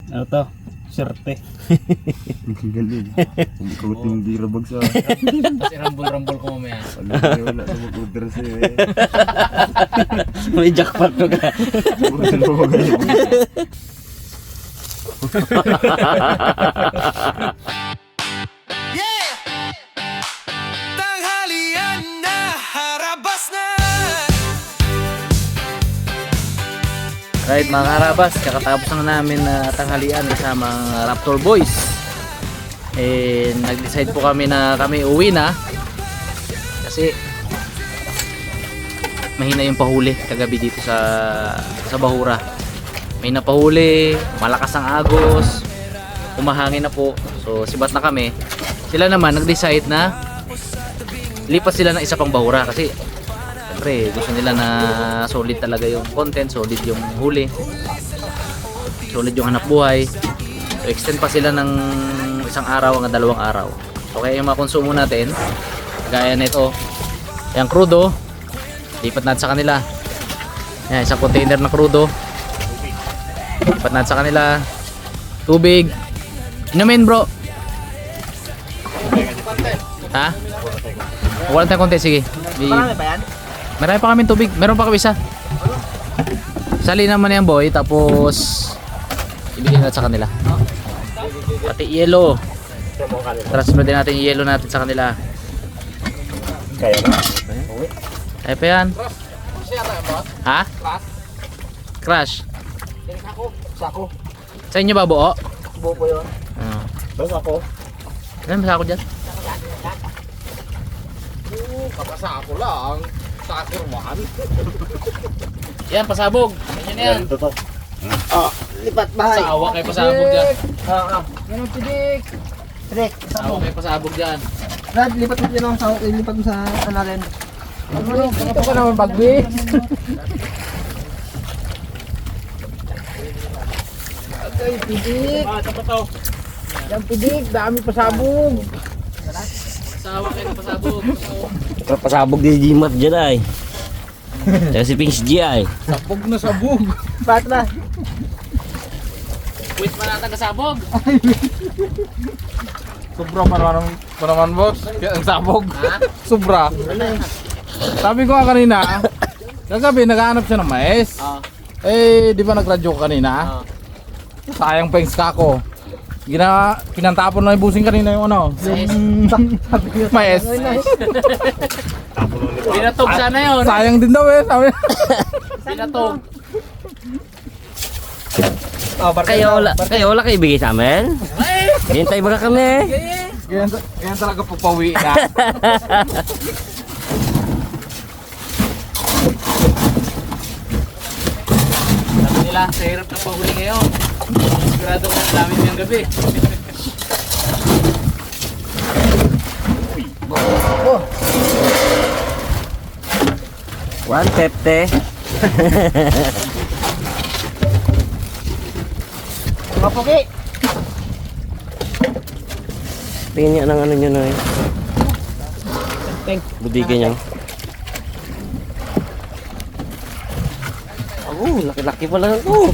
Ano to? Serte. Galing. Coating di rabag sa... Tapos irambol-rambol ko mamaya. Wala na mag-order sa'yo eh. May jackpot ko ka. Order mo magaling. Tanghalian na, harabas na. Right mga karabas, kakatapos na namin na tanghalian kasama ang Raptor Boys. Nag-decide po kami na kami uwi na kasi mahina yung pahuli kagabi dito sa Bahura. May napahuli, malakas ang agos, umahangin na po. So sibat na kami. Sila naman nag-decide na lipat sila ng isa pang Bahura kasi siyempre gusto nila na solid talaga yung content, solid yung huli, solid yung hanap buhay. So extend pa sila ng isang araw hanggang 2 araw. So kaya yung mga konsumo natin gaya nito, yung crudo lipat natin sa kanila. Yan, isang container na crudo lipat natin sa kanila. Tubig inumin bro. Ha? Wala tayong konti, sige. Marami pa yan? Marami pa kami tubig. Meron pa kami isa. Sali naman yan boy. Tapos ibigay natin sa kanila. Pati yellow. Transfer din natin yung yellow natin sa kanila. Kaya na. Kaya pa yan. Ha? Crash. Sako. Sa inyo ba buo? Buo po yun. Basta ako. Ano ba ako dyan? Kakasako lang. Sakirwan. Yan, pasabog. Yan yan. Totoo. Lipat bahay. Sawa kayo pasabog dyan. Yan ang pidik. Pidik. Sawa kayo pasabog dyan. Brad, lipat mo dyan ang sako. Lipat mo sa analen. Ito ka naman bagbi. Ay, pidik. Yan pidik. Dami pasabog. Sawa kayo pasabog. Pasabog di Jimat dyan ay. Tsaka si Pings G ay. Sabog na sabog. Bakit na? Wait pa natin kasabog. Sobra pa naman boss. Kaya ang sabog. Ha? Sobra. Sabi ko nga kanina, kagabi naghahanap siya ng mais. Ah. Eh, di ba nagradyo ko kanina? Ah. Sayang pa yung ko. Pinantapon na yung busing kanina yung ano. Yung mais. Binatog sana yun. Sayang din daw eh. Sabi. Binatog. Kayo wala kayo ibigay sa amin? Hintay ba kami? Ganyan talaga pagpawi na. Sabi nila, sa hirap ng pahuli ngayon. Sigurado ko ang dami niyang gabi. One pepte. Mga puki. Tingin niya ng ano nyo na eh. Budigan niya. Laki-laki pala ito.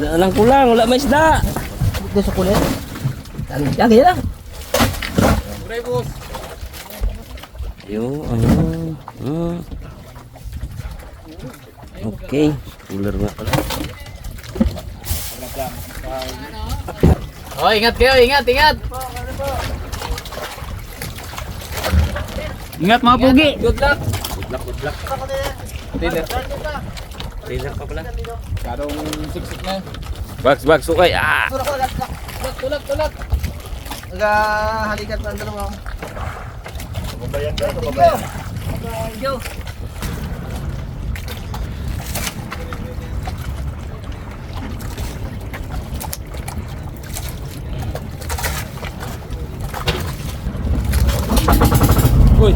Lang kulang, wala may isda. Dito sa kulit. Yan, ganyan lang. Yo, Okay, ular nga pala. Oh, ingat kayo, ingat, ingat. Ingat mga pugi. Good luck. Taylor pa pala. Kadong siksik na. Bags, okay. Ah! Tulak. Nag-halikat ng dalawa. Yo. Uy!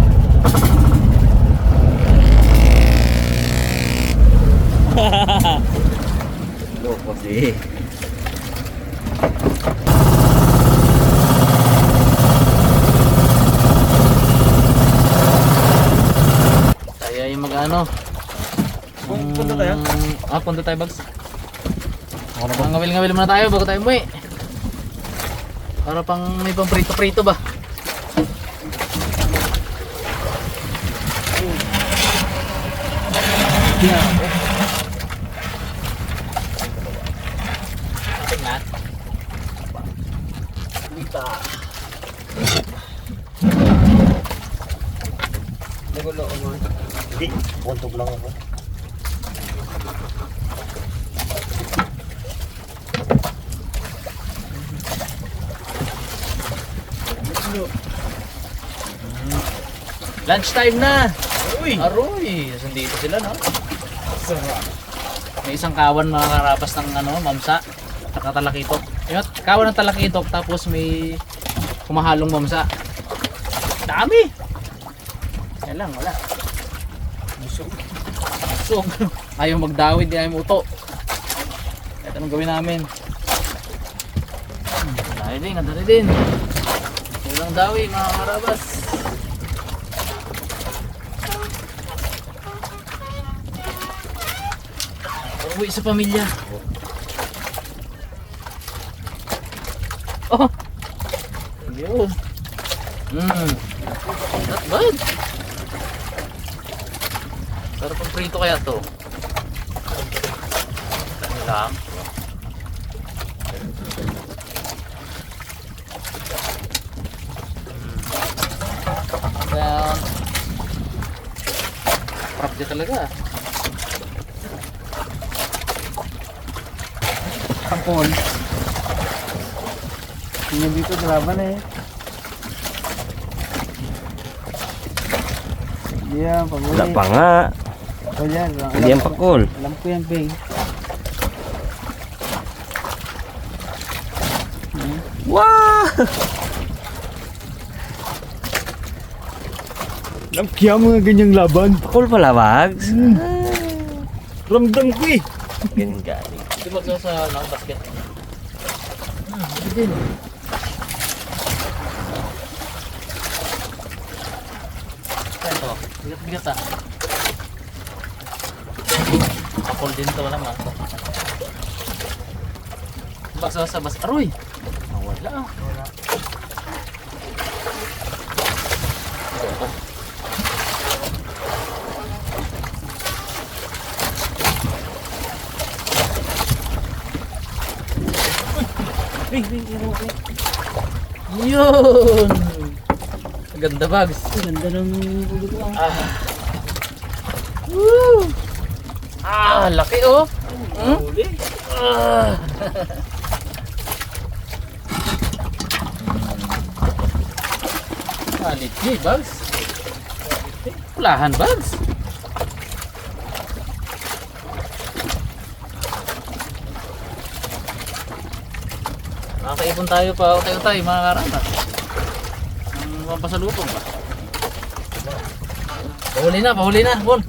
Loko si. Kaya yung mag-ano. Punta tayo? Punta tayo bags. Ngawil-ngawil muna tayo bago tayo umuwi. Para pang may pang prito-prito ba? Tingnan. Hindi, puntog lang ako. Lunch time na. Aroy, nandito sila no. May isang kawan mga karapas ng ano, mamsa, saka talakitok. Yung kawan ng talakitok tapos may kumahalong mamsa. Dami. Yan lang, wala. Busog. Ayaw magdawid, ayaw muto. Ito anong gawin namin. Dahil din, ganda din. Walang dawi mga karabas. Uwi sa pamilya. Oh! Yun. Not bad. Pero pang prito kaya to? Ano lang? Well, prap dia talaga. Pangkol. Tingnan dito, laban eh. Hindi yan, pag-uli. Wala pa nga. O yan, Hindi yan pakol. alam ko yan, Beng. Wow! Kaya mga ganyang laban. Pakol pala, Bags. Ramdam ko eh. Ganun galing. Ito ba sa basket? Ito, bigat-bigat ah. Kapol din to naman. Baksa sa basket. Aroy! Wala ah. Yun! Ganda Bags. Ganda ng ulo ko. Woo! Laki oh. Legit Bags. Pulahan Bags. Nakakaipon tayo pa utay-utay mga karama. Ang pampasalubong ba? Pahuli na, Bon.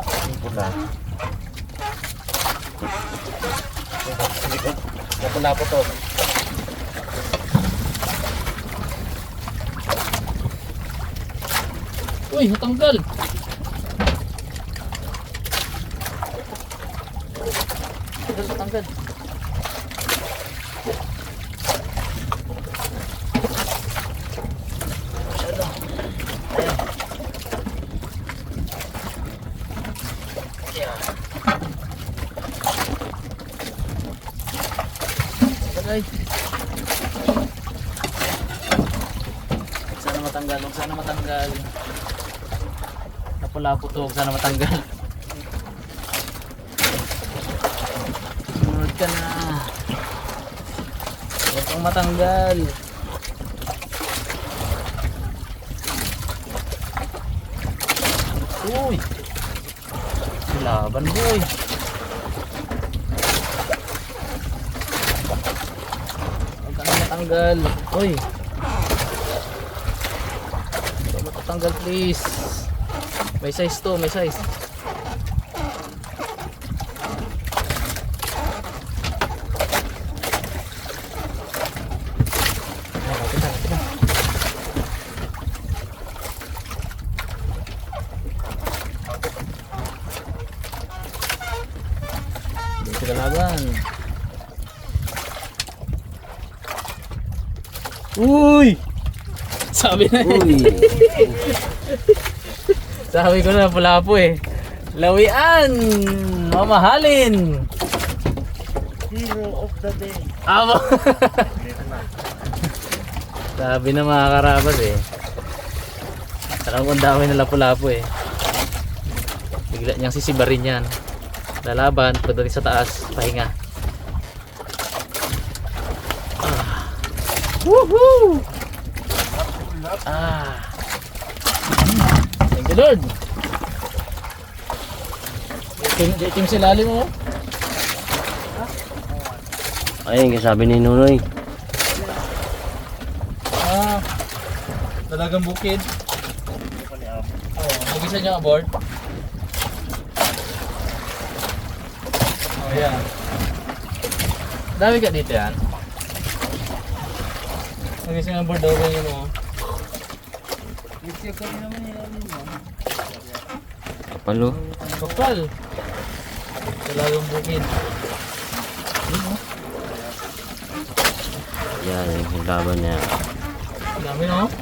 Lapo-lapo to. Uy, natanggal. Natanggal. Bagay. Sana matanggal. Lapo-lapo to, sana matanggal. Sunod ka na. Huwag kang matanggal. Uy! Laban boy. Huwag ka na matanggal. Uy! Huwag matatanggal please. May size to, may size. Hindi sila laban. Uy! Sabi na Uy. Sabi ko na lapu-lapu eh. Lawian! Mamahalin! Hero of the day. Amo! Sabi na mga karabas eh. Saka kung dami na lapu-lapu eh. Bigla niyang sisibarin yan. Lalaban, pagdating sa taas, pahinga. Woohoo! Thank you Lord! Itim si lalim mo. Ayun, kasabi ni Nunoy. Dalagang bukid. Mag-isa niyo aboard. Oh, yan. Dami ka dito yan. Mag-isa niyo aboard daw ganyan mo. Palo. Kapal. Dalagang bukid. Yan, yung laban niya. Dami no?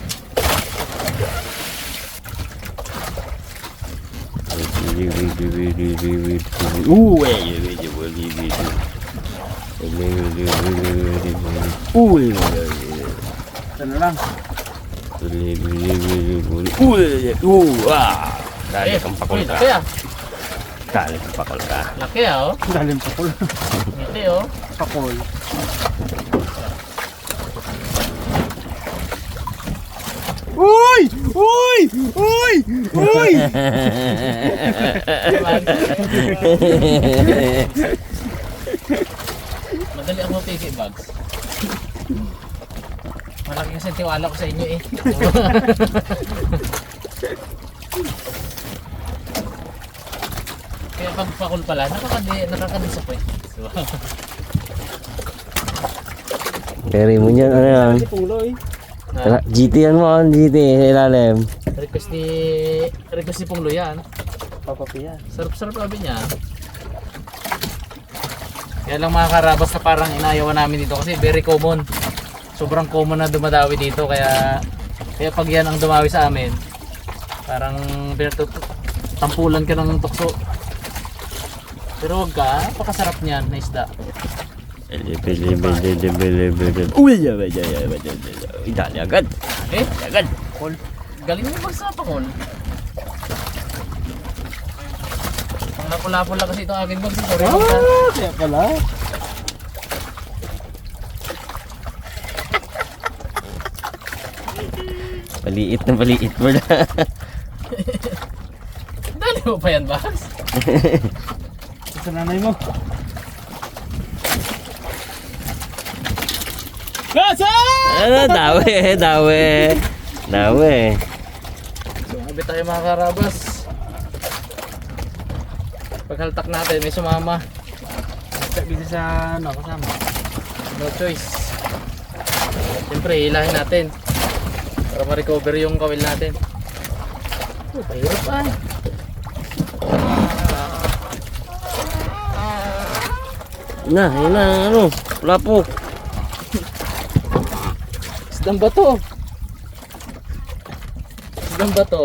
Ito na lang. Dali kang pakol ka. Laki ah. Dali kang pakol ka. Laki ah oh. Dalim pa pula. Ngiti oh. Pakol. Uy! Uy! Uy! Uy! Madali ako piki bags. Malaki kasi tiwala ko sa inyo eh. Kaya pag pakul pala, nakaka-disappoint. So, Carry mo niyan, ano yan? GT yan mo, GT sa ilalim. request ni Punglo yan. Papapiyan. Sarap-sarap sabi niya. Kaya lang mga karabas na parang inaayawan namin dito kasi very common. Sobrang common na dumadawi dito kaya pag yan ang dumawi sa amin, parang tampulan ka ng tukso. Pero wag ka, napakasarap niyan na isda. Dali agad. Eh, Agad. galing mo magsapakol. Ang lapo-lapo lang kasi itong aking bag. Sorry. Kaya pala. Paliit na paliit mo na. Dali mo pa yan, Bags? Ito nanay mo. Ano, dawe. Sumabi tayo mga karabas. Paghaltak natin, may sumama. Bisa sa ano, kasama. No choice. Siyempre, hilahin natin. Para ma-recover yung kawil natin. Oh, pahirap ay. Yun na, ano, wala po. Isdang bato. Isdang bato.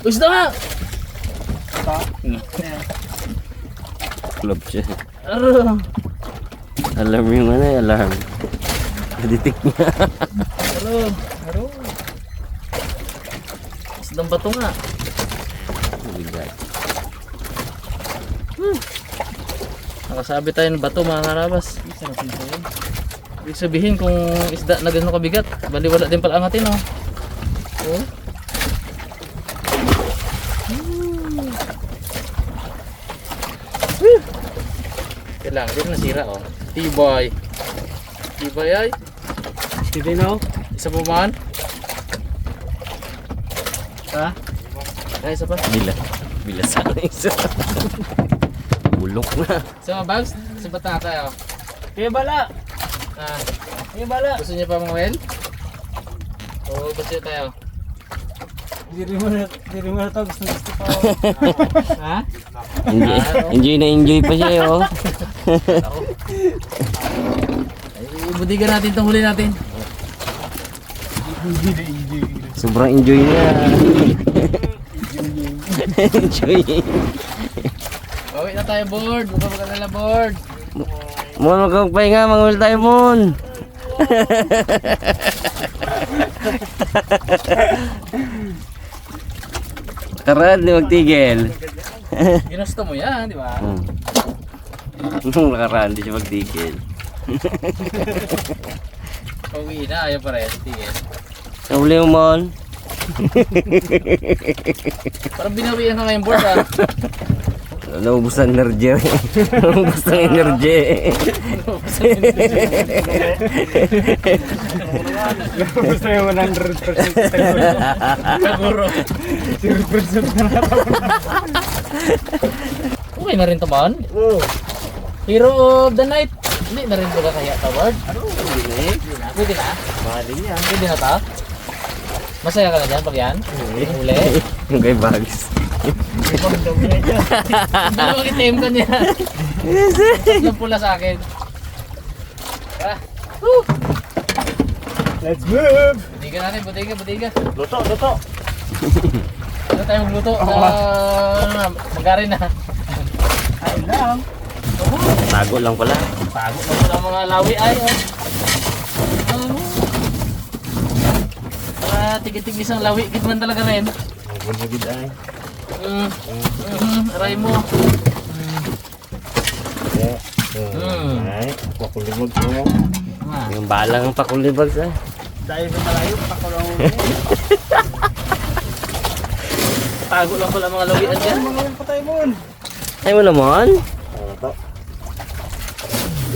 Isda nga! Club siya. Aro! Alarm yung ano, alarm. Detect niya. Aro! Isdang bato nga. Nakasabi tayo ng bato mga karabas. Sarap nito yun. Ibig sabihin kung isda na gano'n kabigat, bali wala din pala angatin oh. Oh. Kailangan, hindi na nasira oh. Tibay. Tibay ay. Hindi na oh. Isa po man. Ha? Ay, isa pa. Bila sana isa. Bulok na. Isa mga bags, sabat na tayo. Kaya bala. Ah, Kaya bala. gusto niyo pa mga well? Oo, gusto niyo tayo. Diri mo na to. Gusto pa. Ha? Enjoy pa siya oh. Ay, budigan natin itong huli natin. Sobrang enjoy niya. Enjoy. Bawi na tayo, board. Huwag ka magkalala, board. Mon, magpahinga, mangulit tayo, Mon. Karan, di magtigil. Ginusto mo yan, di ba? Karan, di siya magtigil. Pauwi na, ayaw pa rin. Tigil. Nahuli mo, Mon. Parang binawian ka ngayon, board, ah. Naubos ang energy. Naubos ang energy. Gusto yung 100% Kaguro. 0% na natapon. Okay na rin to, man. Oo. Hero of the night. Hindi na rin ba kaya to, board? Pwede na? Bali niya. Pwede na to? Masaya ka na dyan pag yan? Uli? Yung kay Bags. Dalawang itim ka niya. Tatlong pula sa akin. Tara. Woo! Let's move! Budiga natin, budiga. Luto! Ano tayo magluto? Magarin na. Ay lang! Tago lang pala. Bago na pala ang mga lawi ay. Tigit-tigis ang lawi. Gitman talaga rin. Bunagid ay. Aray mo. Ay, pakulibag mo. Ah. Yung balang pakulibag sa. Dahil sa malayo, pakulong mo. Tago lang pala mga lawian dyan. Mga patay mo! Ay mo naman.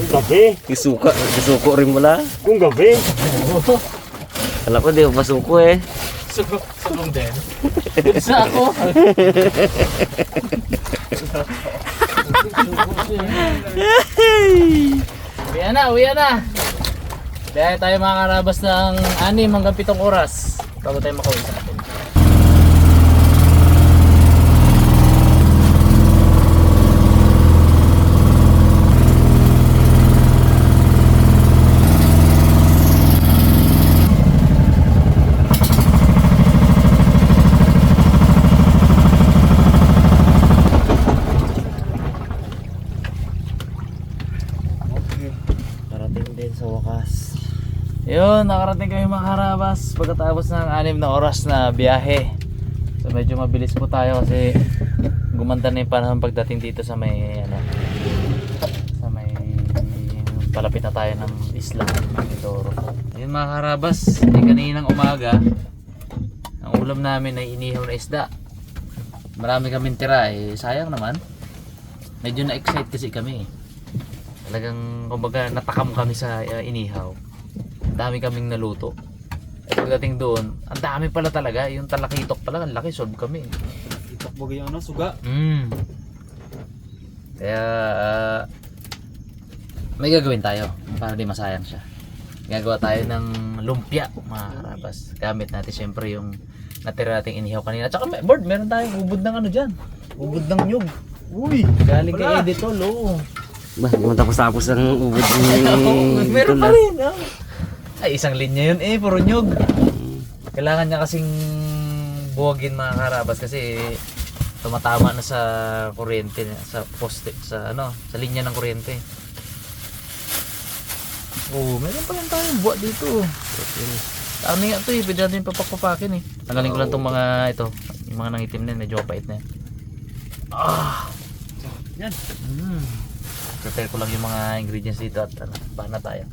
Gabi. Isuko rin mula. Kung gabi. Alam ko di ko pasuko eh. Sulong din. Isa ako. Uwi na. Kaya tayo makakarabas ng 6 hanggang 7 oras bago tayo makauwi sa atin. Parating din sa wakas. Yun, nakarating kami mga karabas pagkatapos ng 6 na oras na biyahe. So medyo mabilis po tayo kasi gumanda na yung panahon pagdating dito sa may palapit na tayo ng isla ng Mindoro. Yun mga karabas, kaninang umaga ang ulam namin ay inihaw na isda. Marami kaming tira sayang naman. Medyo na-excite kasi kami. Talagang kumbaga natakam kami sa inihaw. Dami kaming naluto. At pagdating doon, ang dami pala talaga. Yung talakitok pala, ang laki, solve kami. Itakbog yung suga. Kaya may gagawin tayo para di masayang siya. Gagawa tayo ng lumpia mga karabas. Gamit natin syempre yung natira nating inihaw kanina. Tsaka board, meron tayong ubod ng ano dyan. Ubod ng nyug. Uy! Galing kay Editol, oo. Ba, di mo tapos ang ubod ni Meron pa rin, oh. Ay, isang linya yun puro nyug. Kailangan niya kasing buwagin mga karabas kasi tumatama na sa kuryente, sa poste, sa sa linya ng kuryente. Oh, meron pa rin tayong buwa dito. Ano nga ito pwede natin papakpapakin Tanggalin ko lang itong mga yung mga nangitim na medyo kapait na yan. Yan. Prepare ko lang yung mga ingredients dito at baka na tayo.